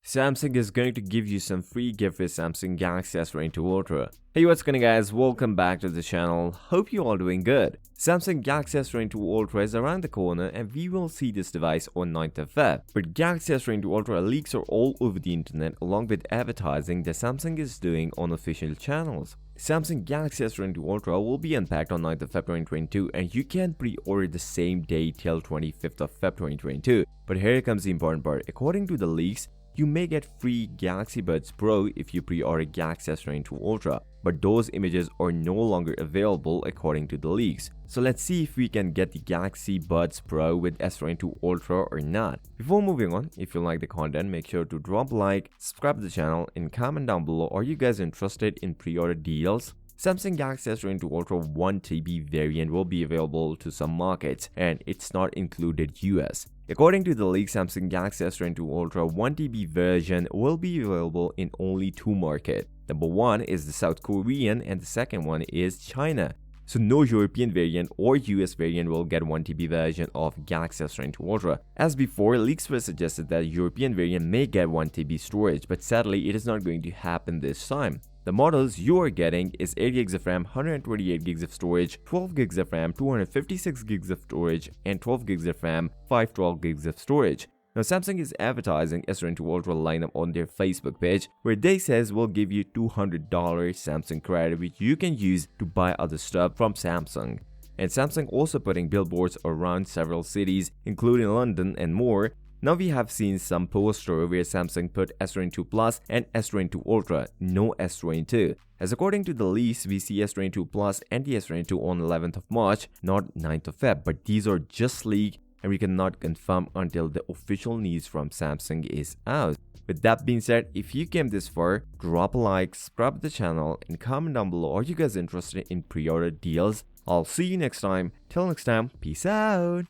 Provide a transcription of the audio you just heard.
Samsung is going to give you some free gift with Samsung Galaxy S22 Ultra. Hey, what's going on guys, welcome back to the channel. Hope you all doing good. Samsung Galaxy S22 Ultra is around the corner and we will see this device on 9th of Feb. But Galaxy S22 Ultra leaks are all over the internet along with advertising that Samsung is doing on official channels. Samsung Galaxy S22 Ultra will be unpacked on 9th of Feb 2022 and you can pre-order the same day till 25th of Feb 2022. But here comes the important part. According to the leaks, you may get free Galaxy Buds Pro if you pre-order Galaxy S22 Ultra, but those images are no longer available according to the leaks. So let's see if we can get the Galaxy Buds Pro with S22 Ultra or not. Before moving on, if you like the content, make sure to drop a like, subscribe to the channel, and comment down below. Are you guys interested in pre-order deals? Samsung Galaxy S22 Ultra 1TB variant will be available to some markets and it's not included US. According to the leak, Samsung Galaxy S22 Ultra 1TB version will be available in only two markets. Number one is the South Korean and the second one is China. So no European variant or US variant will get 1TB version of Galaxy S22 Ultra. As before, leaks were suggested that European variant may get 1TB storage, but sadly it is not going to happen this time. The models you are getting is 8GB of RAM, 128GB of storage, 12GB of RAM, 256GB of storage, and 12GB of RAM, 512GB of storage. Now Samsung is advertising S22 Ultra lineup on their Facebook page where they says will give you $200 Samsung credit which you can use to buy other stuff from Samsung. And Samsung also putting billboards around several cities including London and more. Now we have seen some poster where Samsung put S22 Plus and S22 Ultra, no S22. As according to the leaks, we see S22 Plus and the S22 on 11th of March, not 9th of Feb, but these are just leaked and we cannot confirm until the official news from Samsung is out. With that being said, if you came this far, drop a like, subscribe to the channel, and comment down below. Are you guys interested in pre-order deals? I'll see you next time. Till next time, peace out.